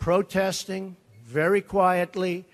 protesting very quietly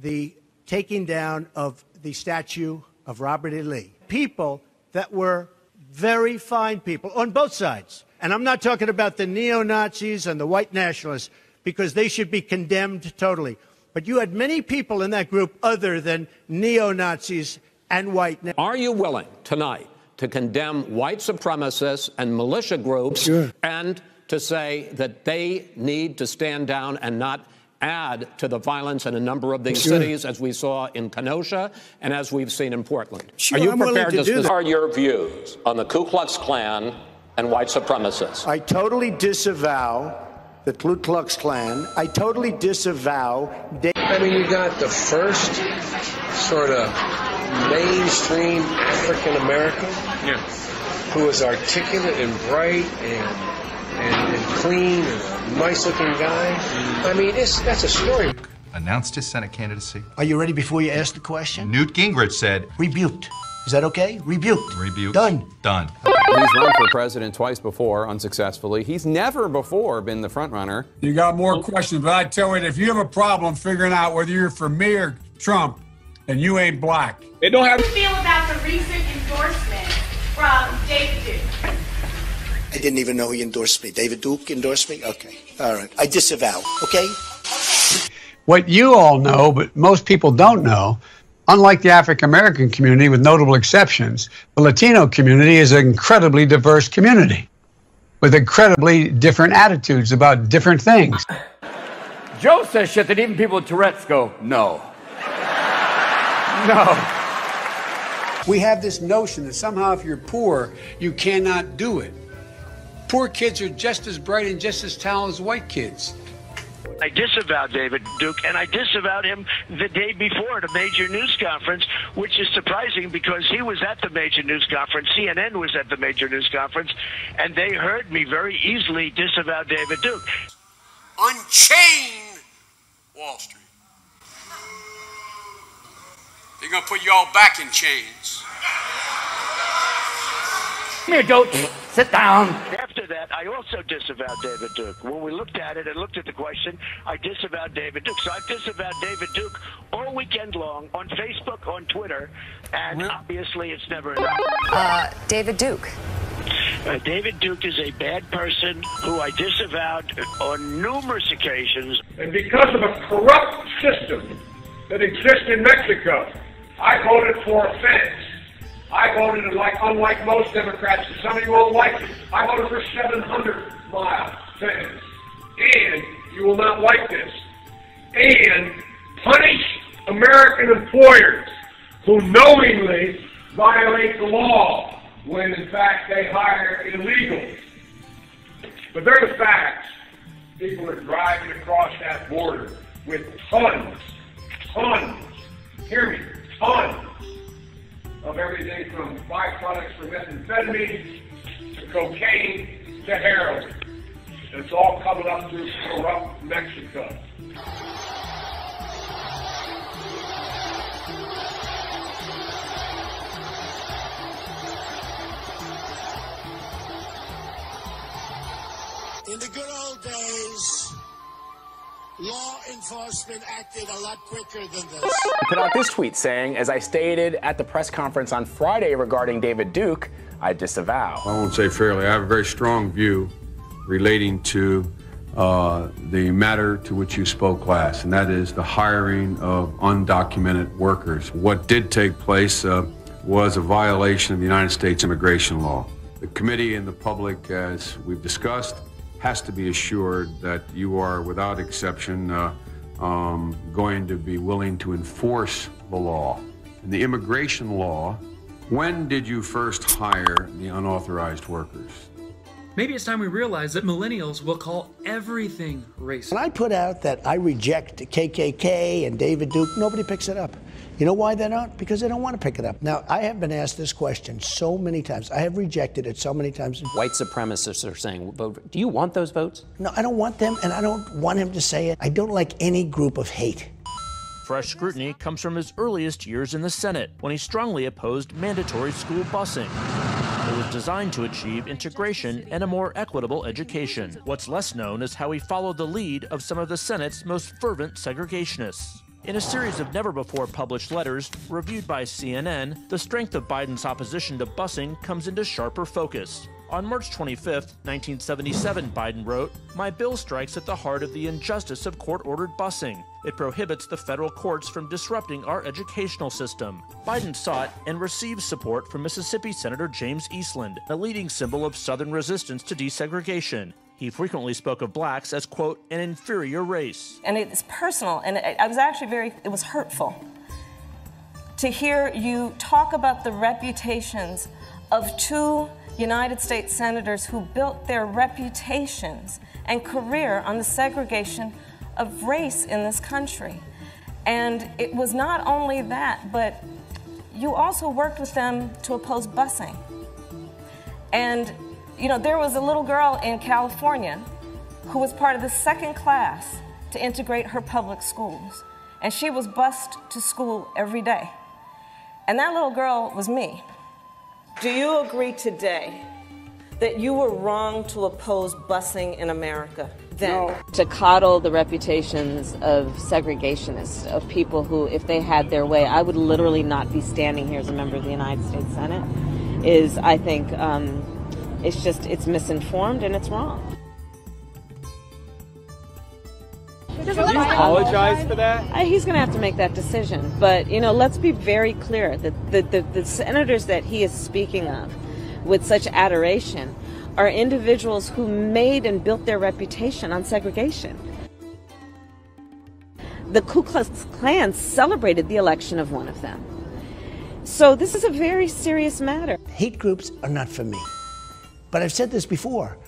the taking down of the statue of Robert E. Lee. People that were very fine people on both sides. And I'm not talking about the neo-Nazis and the white nationalists, because they should be condemned totally. But you had many people in that group other than neo-Nazis and white nationalists. Are you willing tonight to condemn white supremacists and militia groups and to say that they need to stand down and not add to the violence in a number of these cities, as we saw in Kenosha and as we've seen in Portland? Are you prepared to do that? What are your views on the Ku Klux Klan and white supremacists? I totally disavow the Ku Klux Klan. I totally disavow. I mean, you got the first sort of mainstream African American who was articulate and bright and clean and a nice-looking guy. I mean, that's a story. Announced his Senate candidacy. Are you ready before you ask the question? Newt Gingrich said, rebuked. Is that okay? Rebuked. Rebuked. Done. Done. He's run for president twice before, unsuccessfully. He's never before been the front runner. You got more questions, but I tell you, if you have a problem figuring out whether you're for me or Trump, and you ain't black. They don't have. How do you feel about the recent endorsement from David Duke? I didn't even know he endorsed me. David Duke endorsed me? Okay. All right. I disavow. Okay? What you all know, but most people don't know, unlike the African-American community, with notable exceptions, the Latino community is an incredibly diverse community with incredibly different attitudes about different things. Joe says shit that even people with Tourette's go, no. No. We have this notion that somehow if you're poor, you cannot do it. Poor kids are just as bright and just as talented as white kids. I disavowed David Duke, and I disavowed him the day before at a major news conference, which is surprising because he was at the major news conference. CNN was at the major news conference, and they heard me very easily disavow David Duke. Unchain Wall Street. They're going to put you all back in chains. Come here, goat. Sit down. After that, I also disavowed David Duke. When we looked at it and looked at the question, I disavowed David Duke. So I disavowed David Duke all weekend long on Facebook, on Twitter, and obviously it's never enough. David Duke. David Duke is a bad person who I disavowed on numerous occasions. And because of a corrupt system that exists in Mexico, I voted for a fence. I voted, unlike most Democrats, and some of you won't like it, I voted for 700-mile fence. And you will not like this. And punish American employers who knowingly violate the law when, in fact, they hire illegals. But they're the facts. People are driving across that border with tons, hear me, tons of everything from byproducts from methamphetamine to cocaine to heroin. And it's all coming up through corrupt Mexico. In the good old days, law enforcement acted a lot quicker than this. He put out this tweet saying, as I stated at the press conference on Friday regarding David Duke, I disavow. I won't say fairly. I have a very strong view relating to the matter to which you spoke last, and that is the hiring of undocumented workers. What did take place was a violation of the United States immigration law. The committee and the public, as we've discussed, has to be assured that you are, without exception, going to be willing to enforce the law. In the immigration law, when did you first hire the unauthorized workers? Maybe it's time we realize that millennials will call everything racist. When I put out that I reject KKK and David Duke, nobody picks it up. You know why they don't? Because they don't want to pick it up. Now, I have been asked this question so many times. I have rejected it so many times. White supremacists are saying, do you want those votes? No, I don't want them, and I don't want him to say it. I don't like any group of hate. Fresh scrutiny comes from his earliest years in the Senate, when he strongly opposed mandatory school busing. that was designed to achieve integration and a more equitable education. What's less known is how he followed the lead of some of the Senate's most fervent segregationists. In a series of never-before-published letters reviewed by CNN, the strength of Biden's opposition to busing comes into sharper focus. On March 25, 1977, Biden wrote, "My bill strikes at the heart of the injustice of court-ordered busing. It prohibits the federal courts from disrupting our educational system." Biden sought and received support from Mississippi Senator James Eastland, a leading symbol of Southern resistance to desegregation. He frequently spoke of blacks as, quote, an inferior race. And it's personal, and I was actually it was hurtful to hear you talk about the reputations of two United States senators who built their reputations and career on the segregation of race in this country. And it was not only that, but you also worked with them to oppose busing. And you know, there was a little girl in California who was part of the second class to integrate her public schools. And she was bused to school every day. And that little girl was me. Do you agree today that you were wrong to oppose busing in America then? No. To coddle the reputations of segregationists, of people who, if they had their way, I would literally not be standing here as a member of the United States Senate, is, I think, it's misinformed and it's wrong. Did he apologize for that? He's going to have to make that decision. But, you know, let's be very clear that the senators that he is speaking of with such adoration are individuals who made and built their reputation on segregation. The Ku Klux Klan celebrated the election of one of them. So this is a very serious matter. Hate groups are not for me. But I've said this before.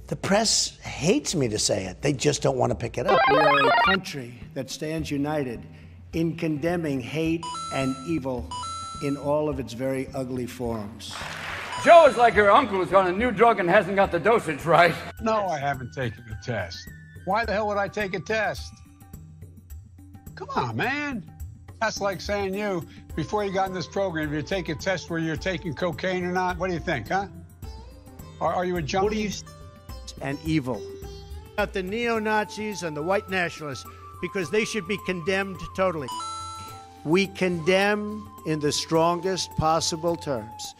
The press hates me to say it. They just don't want to pick it up. We are a country that stands united in condemning hate and evil in all of its very ugly forms. Joe is like her uncle who's on a new drug and hasn't got the dosage right. No, I haven't taken a test. Why the hell would I take a test? Come on, man. That's like saying you, before you got in this program, if you take a test where you're taking cocaine or not, what do you think, huh? Are you a junkie? What do you and evil? About the neo-Nazis and the white nationalists, because they should be condemned totally. We condemn in the strongest possible terms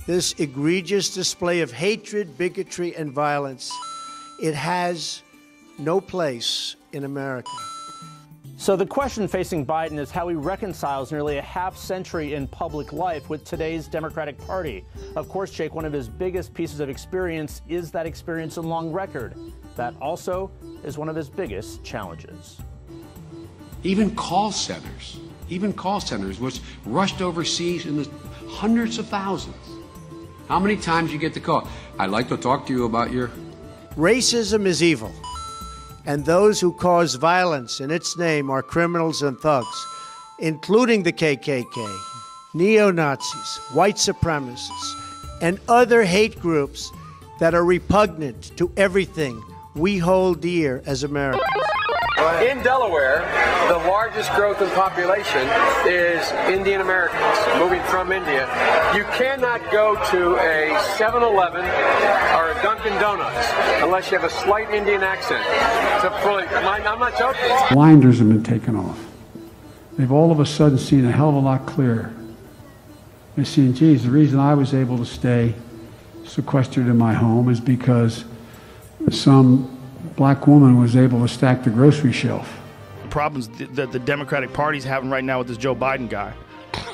this egregious display of hatred, bigotry, and violence. It has no place in America. So the question facing Biden is how he reconciles nearly a half century in public life with today's Democratic Party. Of course, Jake, one of his biggest pieces of experience is that experience and long record. That also is one of his biggest challenges. Even call centers, which rushed overseas in the hundreds of thousands. How many times you get the call? I'd like to talk to you about your... Racism is evil. And those who cause violence in its name are criminals and thugs, including the KKK, neo-Nazis, white supremacists, and other hate groups that are repugnant to everything we hold dear as Americans. In Delaware, the largest growth in population is Indian Americans moving from India. You cannot go to a 7-Eleven or a Dunkin' Donuts unless you have a slight Indian accent. I'm not joking. Blinders have been taken off. They've all of a sudden seen a hell of a lot clearer. They're seeing, geez, the reason I was able to stay sequestered in my home is because some black woman was able to stack the grocery shelf. The problems that the Democratic Party's having right now with this Joe Biden guy.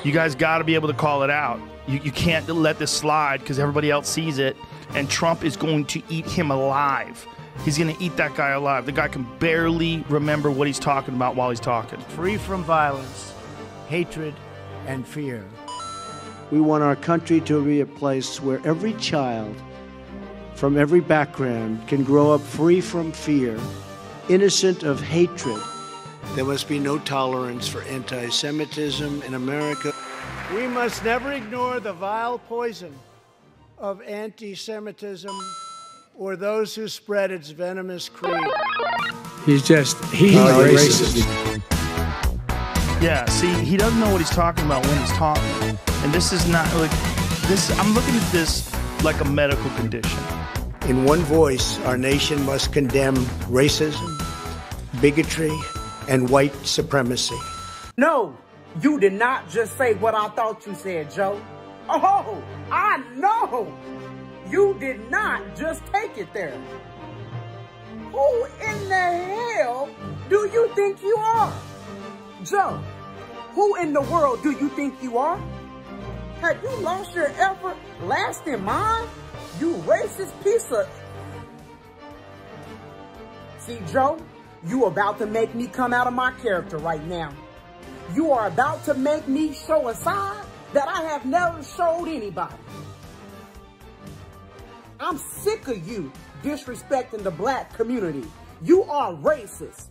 You guys got to be able to call it out. You can't let this slide because everybody else sees it, and Trump is going to eat him alive. He's going to eat that guy alive. The guy can barely remember what he's talking about while he's talking. Free from violence, hatred, and fear. We want our country to be a place where every child from every background can grow up free from fear, innocent of hatred. There must be no tolerance for anti-Semitism in America. We must never ignore the vile poison of anti-Semitism or those who spread its venomous creed. He's racist. Yeah, see, he doesn't know what he's talking about when he's talking. And this is not like, I'm looking at this like a medical condition. In one voice, our nation must condemn racism, bigotry, and white supremacy. No, you did not just say what I thought you said, Joe. Oh, I know. You did not just take it there. Who in the hell do you think you are? Joe, who in the world do you think you are? Have you lost your everlasting mind? You racist piece of... See, Joe, you about to make me come out of my character right now. You are about to make me show a side that I have never showed anybody. I'm sick of you disrespecting the black community. You are racist.